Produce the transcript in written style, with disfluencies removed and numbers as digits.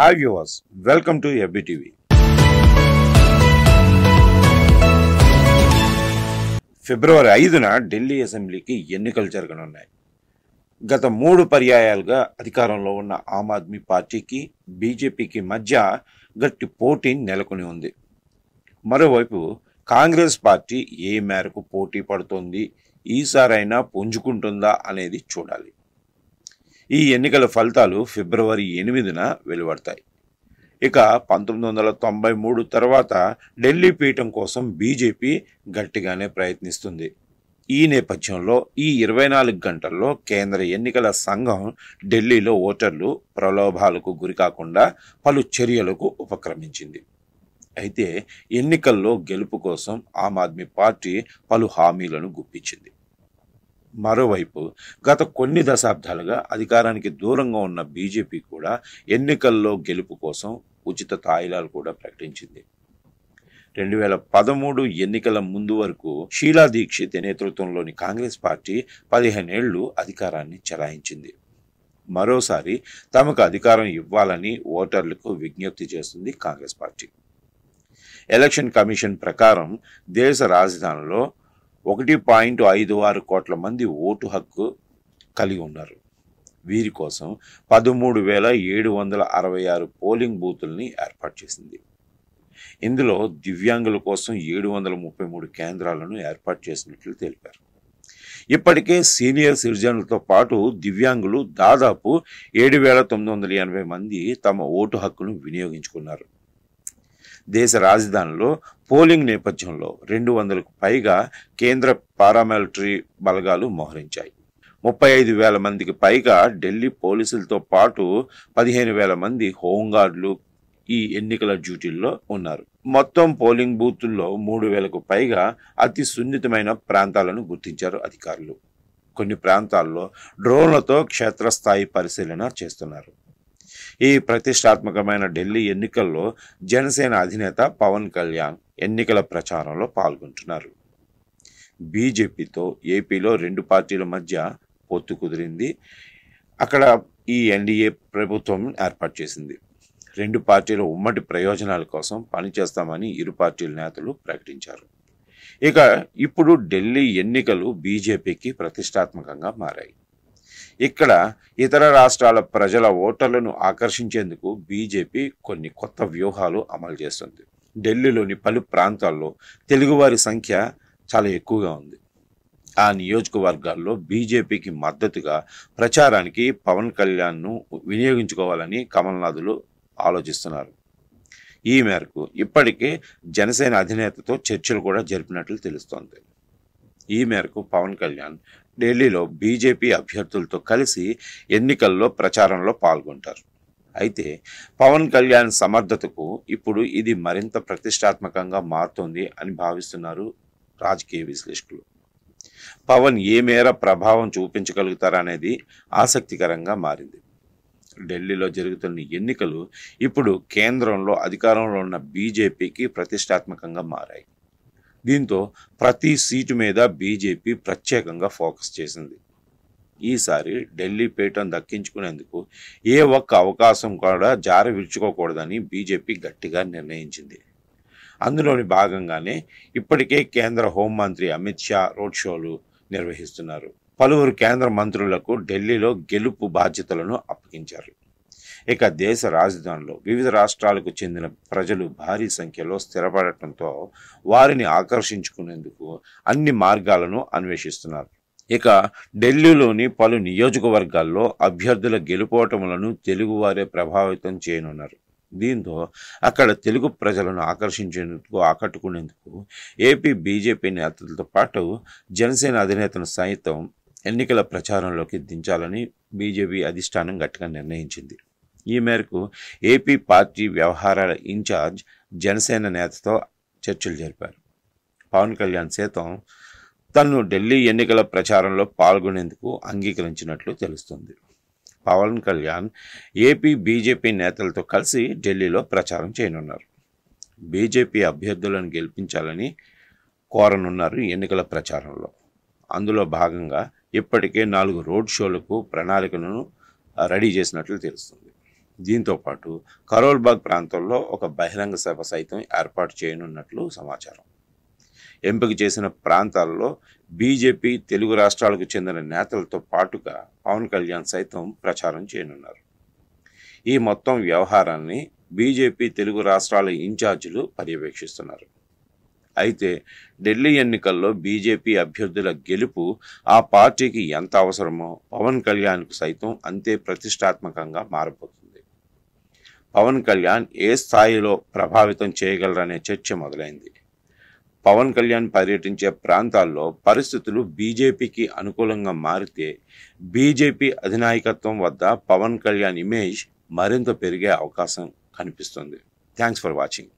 Hi viewers, welcome to FBTV. ఫిబ్రవరి 5న ఢిల్లీ అసెంబ్లీకి ఎన్నికలు జరగనున్నాయి. గత 3 పర్యాయాలుగా అధికారంలో ఉన్న ఆమ్ ఆద్మీ పార్టీకి బీజేపీకి మధ్య గట్టి పోటీ నెలకొని ఉంది. మరోవైపు కాంగ్రెస్ పార్టీ ఏ మేరకు పోటీ పడుతోంది, ఈసారైనా పుంజుకుంటుందా అనేది చూడాలి. ఈ ఎన్నికల ఫలితాలు ఫిబ్రవరి 8న వెలువడతాయి. ఇక 1993 తర్వాత ఢిల్లీ పీఠం కోసం బీజేపీ గట్టిగానే ప్రయత్నిస్తుంది. ఈ నేపథ్యంలో ఈ 24 గంటల్లో కేంద్ర ఎన్నికల సంఘం ఢిల్లీలో ఓటర్లు ప్రలోభాలకు గురికాకుండా పలు చర్యలకు ఉపక్రమించింది. అయితే ఎన్నికల్లో గెలుపు కోసం ఆమ్ ఆద్మీ పార్టీ పలు హామీలను గుప్పించింది. మరోవైపు గత కొన్ని దశాబ్దాలుగా అధికారానికి దూరంగా ఉన్న బీజేపీ కూడా ఎన్నికల్లో గెలుపు కోసం ఉచిత తాయిలాలు కూడా ప్రకటించింది. 2013 ఎన్నికల ముందు వరకు షీలా దీక్షిత్ నేతృత్వంలోని కాంగ్రెస్ పార్టీ 15 ఏళ్లు అధికారాన్ని చెలాయించింది. మరోసారి తమకు అధికారం ఇవ్వాలని ఓటర్లకు విజ్ఞప్తి చేస్తుంది కాంగ్రెస్ పార్టీ. ఎలక్షన్ కమిషన్ ప్రకారం దేశ రాజధానిలో 1.56 కోట్ల మంది ఓటు హక్కు కలిగి ఉన్నారు. వీరి కోసం 13,766 పోలింగ్ బూతుల్ని ఏర్పాటు చేసింది. ఇందులో దివ్యాంగుల కోసం 733 కేంద్రాలను ఏర్పాటు చేసినట్లు తెలిపారు. ఇప్పటికే సీనియర్ సిటిజన్లతో పాటు దివ్యాంగులు దాదాపు 7,980 మంది తమ ఓటు హక్కును వినియోగించుకున్నారు. దేశ రాజధానిలో పోలింగ్ నేపథ్యంలో 200కు పైగా కేంద్ర పారామిలిటరీ బలగాలు మోహరించాయి. 35,000 మందికి పైగా ఢిల్లీ పోలీసులతో పాటు 15,000 మంది హోంగార్డులు ఈ ఎన్నికల డ్యూటీల్లో ఉన్నారు. మొత్తం పోలింగ్ బూతుల్లో 3,000కు పైగా అతి సున్నితమైన ప్రాంతాలను గుర్తించారు అధికారులు. కొన్ని ప్రాంతాల్లో డ్రోన్లతో క్షేత్రస్థాయి పరిశీలన చేస్తున్నారు. ఈ ప్రతిష్టాత్మకమైన ఢిల్లీ ఎన్నికల్లో జనసేన అధినేత పవన్ కళ్యాణ్ ఎన్నికల ప్రచారంలో పాల్గొంటున్నారు. బీజేపీతో ఏపీలో 2 పార్టీల మధ్య పొత్తు కుదిరింది. అక్కడ ఈ ఎన్డీఏ ప్రభుత్వం ఏర్పాటు చేసింది. 2 పార్టీల ఉమ్మడి ప్రయోజనాల కోసం పనిచేస్తామని ఇరు పార్టీల నేతలు ప్రకటించారు. ఇక ఇప్పుడు ఢిల్లీ ఎన్నికలు బీజేపీకి ప్రతిష్టాత్మకంగా మారాయి. ఇక్కడ ఇతర రాష్ట్రాల ప్రజల ఓటర్లను ఆకర్షించేందుకు బీజేపీ కొన్ని కొత్త వ్యూహాలు అమలు చేస్తుంది. ఢిల్లీలోని పలు ప్రాంతాల్లో తెలుగువారి సంఖ్య చాలా ఎక్కువగా ఉంది. ఆ నియోజకవర్గాల్లో బీజేపీకి మద్దతుగా ప్రచారానికి పవన్ కళ్యాణ్ను వినియోగించుకోవాలని కమల్నాథులు ఆలోచిస్తున్నారు. ఈ మేరకు ఇప్పటికే జనసేన అధినేతతో చర్చలు కూడా జరిపినట్లు తెలుస్తోంది. ఈ మేరకు పవన్ కళ్యాణ్ ఢిల్లీలో బీజేపీ అభ్యర్థులతో కలిసి ఎన్నికల్లో ప్రచారంలో పాల్గొంటారు. అయితే పవన్ కళ్యాణ్ సమర్థతకు ఇప్పుడు ఇది మరింత ప్రతిష్టాత్మకంగా మారుతోంది అని భావిస్తున్నారు రాజకీయ విశ్లేషకులు. పవన్ ఏ మేర ప్రభావం చూపించగలుగుతారనేది ఆసక్తికరంగా మారింది. ఢిల్లీలో జరుగుతున్న ఎన్నికలు ఇప్పుడు కేంద్రంలో అధికారంలో ఉన్న బీజేపీకి ప్రతిష్టాత్మకంగా మారాయి. దీంతో ప్రతి సీటు మీద బీజేపీ ప్రత్యేకంగా ఫోకస్ చేసింది. ఈసారి ఢిల్లీ పీఠం దక్కించుకునేందుకు ఏ ఒక్క అవకాశం కూడా జారి విడుచుకోకూడదని బీజేపీ గట్టిగా నిర్ణయించింది. అందులోని భాగంగానే ఇప్పటికే కేంద్ర హోంమంత్రి అమిత్ షా రోడ్ షోలు నిర్వహిస్తున్నారు. పలువురు కేంద్ర మంత్రులకు ఢిల్లీలో గెలుపు బాధ్యతలను అప్పగించారు. ఇక దేశ రాజధానిలో వివిధ రాష్ట్రాలకు చెందిన ప్రజలు భారీ సంఖ్యలో స్థిరపడటంతో వారిని ఆకర్షించుకునేందుకు అన్ని మార్గాలను అన్వేషిస్తున్నారు. ఇక ఢిల్లీలోని పలు నియోజకవర్గాల్లో అభ్యర్థుల గెలుపోటములను తెలుగువారే ప్రభావితం చేయనున్నారు. దీంతో అక్కడ తెలుగు ప్రజలను ఆకట్టుకునేందుకు ఏపీ బీజేపీ నేతలతో పాటు జనసేన అధినేతను సైతం ఎన్నికల ప్రచారంలోకి దించాలని బీజేపీ అధిష్టానం గట్టిగా నిర్ణయించింది. ఈ మేరకు ఏపీ పార్టీ వ్యవహారాల ఇన్ఛార్జ్ జనసేన నేతతో చర్చలు జరిపారు. పవన్ కళ్యాణ్ సైతం తను ఢిల్లీ ఎన్నికల ప్రచారంలో పాల్గొనేందుకు అంగీకరించినట్లు తెలుస్తుంది. పవన్ కళ్యాణ్ ఏపీ బీజేపీ నేతలతో కలిసి ఢిల్లీలో ప్రచారం చేయనున్నారు. బీజేపీ అభ్యర్థులను గెలిపించాలని కోరనున్నారు ఎన్నికల ప్రచారంలో. అందులో భాగంగా ఇప్పటికే 4 రోడ్ షోలకు ప్రణాళికలను రెడీ చేసినట్లు తెలుస్తుంది. దీంతో పాటు కరోల్బాగ్ ప్రాంతంలో ఒక బహిరంగ సభ సైతం ఏర్పాటు చేయనున్నట్లు సమాచారం. ఎంపిక చేసిన ప్రాంతాల్లో బీజేపీ తెలుగు రాష్ట్రాలకు చెందిన నేతలతో పాటుగా పవన్ కళ్యాణ్ సైతం ప్రచారం చేయనున్నారు. ఈ మొత్తం వ్యవహారాన్ని బీజేపీ తెలుగు రాష్ట్రాల ఇన్ఛార్జీలు పర్యవేక్షిస్తున్నారు. అయితే ఢిల్లీ ఎన్నికల్లో బీజేపీ అభ్యర్థుల గెలుపు ఆ పార్టీకి ఎంత అవసరమో పవన్ కళ్యాణ్కు సైతం అంతే ప్రతిష్టాత్మకంగా మారబోతుంది. పవన్ కళ్యాణ్ ఏ స్థాయిలో ప్రభావితం చేయగలరనే చర్చ మొదలైంది. పవన్ కళ్యాణ్ పర్యటించే ప్రాంతాల్లో పరిస్థితులు బీజేపీకి అనుకూలంగా మారితే బీజేపీ అధినాయకత్వం వద్ద పవన్ కళ్యాణ్ ఇమేజ్ మరింత పెరిగే అవకాశం కనిపిస్తుంది. Thanks for watching.